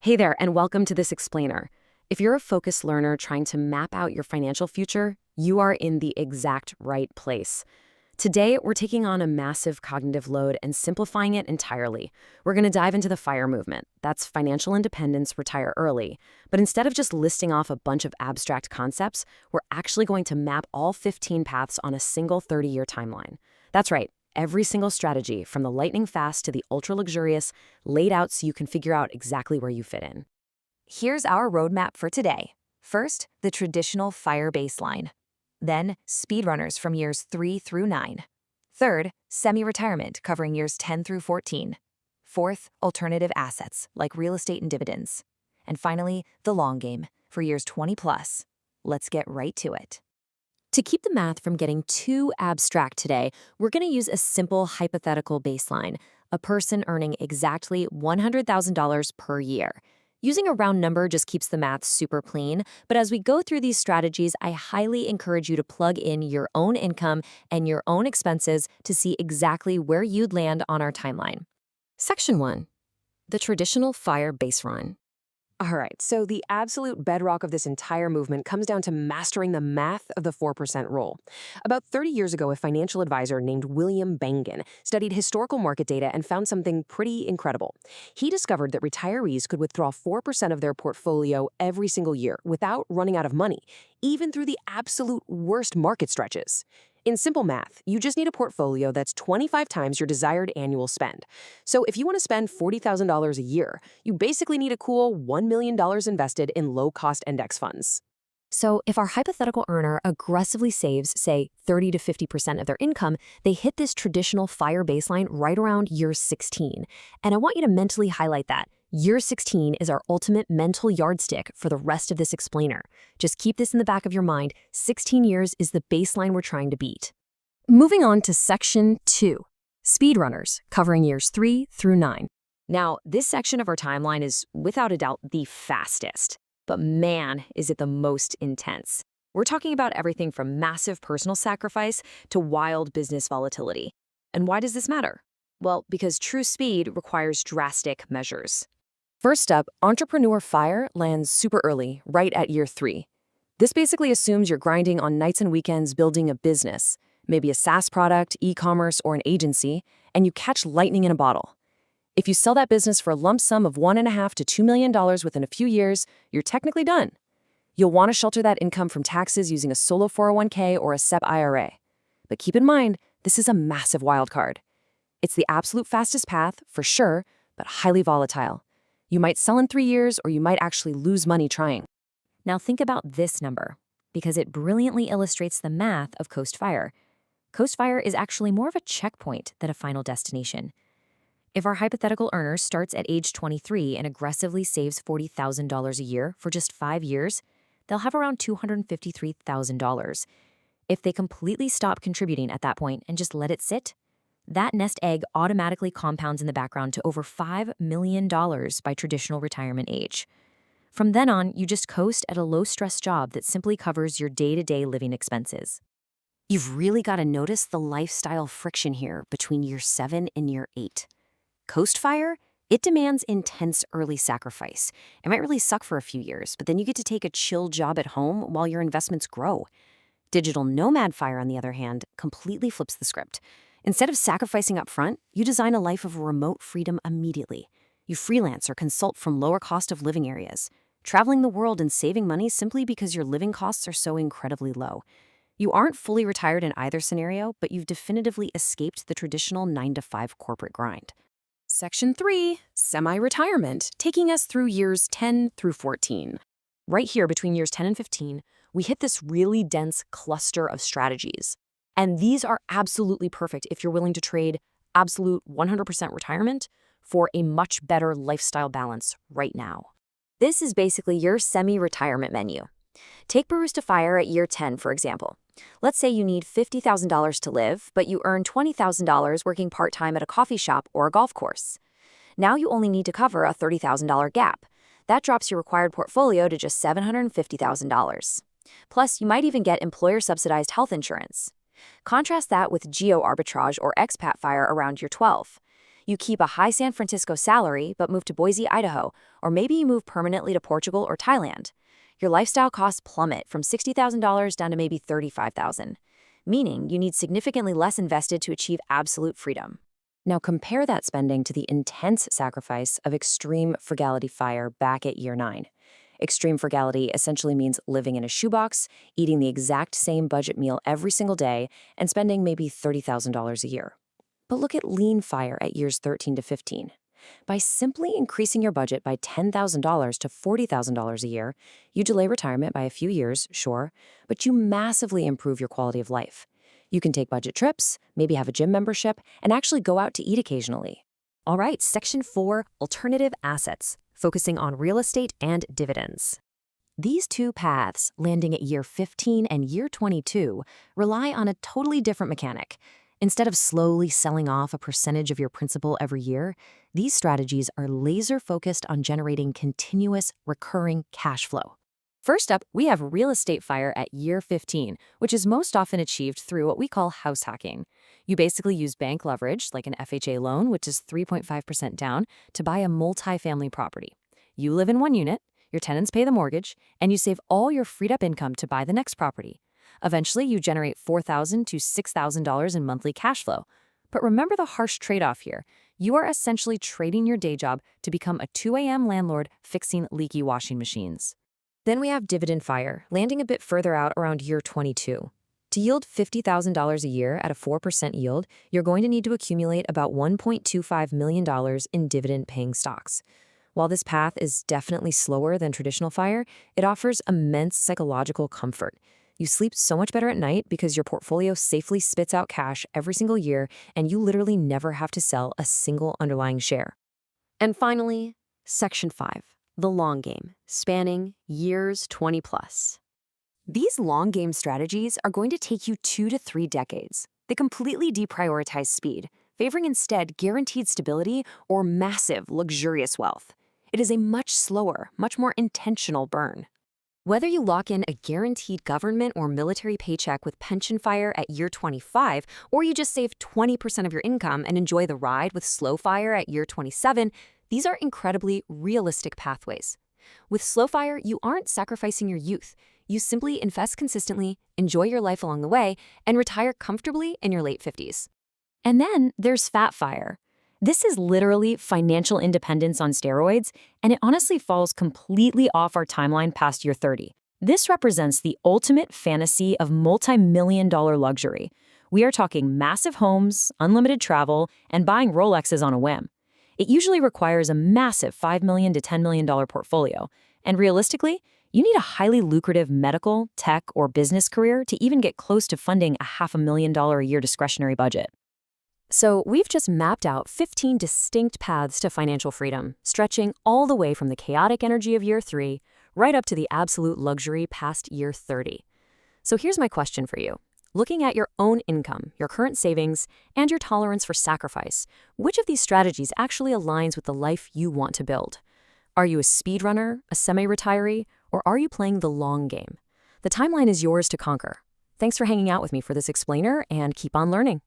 Hey there, and welcome to this explainer. If you're a focused learner trying to map out your financial future, you are in the exact right place. Today, we're taking on a massive cognitive load and simplifying it entirely. We're going to dive into the FIRE movement. That's financial independence, retire early. But instead of just listing off a bunch of abstract concepts, we're actually going to map all 15 paths on a single 30-year timeline. That's right. Every single strategy, from the lightning fast to the ultra-luxurious, laid out so you can figure out exactly where you fit in. Here's our roadmap for today. First, the traditional FIRE baseline. Then, speedrunners from years 3 through 9. Third, semi-retirement covering years 10 through 14. Fourth, alternative assets like real estate and dividends. And finally, the long game for years 20 plus. Let's get right to it. To keep the math from getting too abstract today, we're going to use a simple hypothetical baseline, a person earning exactly $100,000 per year. Using a round number just keeps the math super clean, but as we go through these strategies, I highly encourage you to plug in your own income and your own expenses to see exactly where you'd land on our timeline. Section 1. The traditional FIRE baseline. All right, so the absolute bedrock of this entire movement comes down to mastering the math of the 4% rule. About 30 years ago, a financial advisor named William Bengen studied historical market data and found something pretty incredible. He discovered that retirees could withdraw 4% of their portfolio every single year without running out of money, even through the absolute worst market stretches. In simple math, you just need a portfolio that's 25 times your desired annual spend. So if you want to spend $40,000 a year, you basically need a cool $1 million invested in low-cost index funds. So if our hypothetical earner aggressively saves, say, 30 to 50% of their income, they hit this traditional FIRE baseline right around year 16. And I want you to mentally highlight that. Year 16 is our ultimate mental yardstick for the rest of this explainer. Just keep this in the back of your mind. 16 years is the baseline we're trying to beat. Moving on to Section 2. Speedrunners, covering years 3 through 9. Now, this section of our timeline is without a doubt the fastest. But man, is it the most intense. We're talking about everything from massive personal sacrifice to wild business volatility. And why does this matter? Well, because true speed requires drastic measures. First up, Entrepreneur FIRE lands super early, right at year 3. This basically assumes you're grinding on nights and weekends building a business, maybe a SaaS product, e-commerce, or an agency, and you catch lightning in a bottle. If you sell that business for a lump sum of $1.5 to $2 million within a few years, you're technically done. You'll want to shelter that income from taxes using a solo 401k or a SEP IRA. But keep in mind, this is a massive wild card. It's the absolute fastest path, for sure, but highly volatile. You might sell in 3 years, or you might actually lose money trying. Now think about this number, because it brilliantly illustrates the math of Coast FIRE. Coast FIRE is actually more of a checkpoint than a final destination. If our hypothetical earner starts at age 23 and aggressively saves $40,000 a year for just 5 years, they'll have around $253,000. If they completely stop contributing at that point and just let it sit, that nest egg automatically compounds in the background to over $5 million by traditional retirement age. From then on, you just coast at a low-stress job that simply covers your day-to-day living expenses. You've really got to notice the lifestyle friction here between year 7 and year 8. Coast FIRE, it demands intense early sacrifice. It might really suck for a few years, but then you get to take a chill job at home while your investments grow. Digital nomad FIRE, on the other hand, completely flips the script. Instead of sacrificing up front, you design a life of remote freedom immediately. You freelance or consult from lower cost of living areas, traveling the world and saving money simply because your living costs are so incredibly low. You aren't fully retired in either scenario, but you've definitively escaped the traditional 9-to-5 corporate grind. Section 3, semi-retirement, taking us through years 10 through 14. Right here between years 10 and 15, we hit this really dense cluster of strategies. And these are absolutely perfect if you're willing to trade absolute 100% retirement for a much better lifestyle balance right now. This is basically your semi-retirement menu. Take Barista FIRE at year 10, for example. Let's say you need $50,000 to live, but you earn $20,000 working part-time at a coffee shop or a golf course. Now you only need to cover a $30,000 gap. That drops your required portfolio to just $750,000. Plus, you might even get employer-subsidized health insurance. Contrast that with geo arbitrage or expat FIRE around year 12. You keep a high San Francisco salary but move to Boise, Idaho, or maybe you move permanently to Portugal or Thailand. Your lifestyle costs plummet from $60,000 down to maybe $35,000, meaning you need significantly less invested to achieve absolute freedom. Now compare that spending to the intense sacrifice of Extreme Frugality FIRE back at year 9. Extreme frugality essentially means living in a shoebox, eating the exact same budget meal every single day, and spending maybe $30,000 a year. But look at lean FIRE at years 13 to 15. By simply increasing your budget by $10,000 to $40,000 a year, you delay retirement by a few years, sure, but you massively improve your quality of life. You can take budget trips, maybe have a gym membership, and actually go out to eat occasionally. All right, Section 4, Alternative Assets, focusing on real estate and dividends. These two paths, landing at year 15 and year 22, rely on a totally different mechanic. Instead of slowly selling off a percentage of your principal every year, these strategies are laser-focused on generating continuous, recurring cash flow. First up, we have real estate FIRE at year 15, which is most often achieved through what we call house hacking. You basically use bank leverage, like an FHA loan, which is 3.5% down, to buy a multifamily property. You live in one unit, your tenants pay the mortgage, and you save all your freed-up income to buy the next property. Eventually, you generate $4,000 to $6,000 in monthly cash flow. But remember the harsh trade-off here. You are essentially trading your day job to become a 2 a.m. landlord fixing leaky washing machines. Then we have dividend FIRE, landing a bit further out around year 22. To yield $50,000 a year at a 4% yield, you're going to need to accumulate about $1.25 million in dividend-paying stocks. While this path is definitely slower than traditional FIRE, it offers immense psychological comfort. You sleep so much better at night because your portfolio safely spits out cash every single year, and you literally never have to sell a single underlying share. And finally, Section 5, the long game, spanning years 20 plus. These long game strategies are going to take you 2 to 3 decades. They completely deprioritize speed, favoring instead guaranteed stability or massive, luxurious wealth. It is a much slower, much more intentional burn. Whether you lock in a guaranteed government or military paycheck with pension FIRE at year 25, or you just save 20% of your income and enjoy the ride with slow FIRE at year 27, these are incredibly realistic pathways. With slow FIRE, you aren't sacrificing your youth. You simply invest consistently, enjoy your life along the way, and retire comfortably in your late 50s. And then there's fat FIRE. This is literally financial independence on steroids, and it honestly falls completely off our timeline past year 30. This represents the ultimate fantasy of multi-million-dollar luxury. We are talking massive homes, unlimited travel, and buying Rolexes on a whim. It usually requires a massive $5 million to $10 million portfolio, and realistically, you need a highly lucrative medical, tech, or business career to even get close to funding a $500,000 a year discretionary budget. So we've just mapped out 15 distinct paths to financial freedom, stretching all the way from the chaotic energy of year 3 right up to the absolute luxury past year 30. So here's my question for you. Looking at your own income, your current savings, and your tolerance for sacrifice, which of these strategies actually aligns with the life you want to build? Are you a speedrunner, a semi-retiree, or are you playing the long game? The timeline is yours to conquer. Thanks for hanging out with me for this explainer, and keep on learning.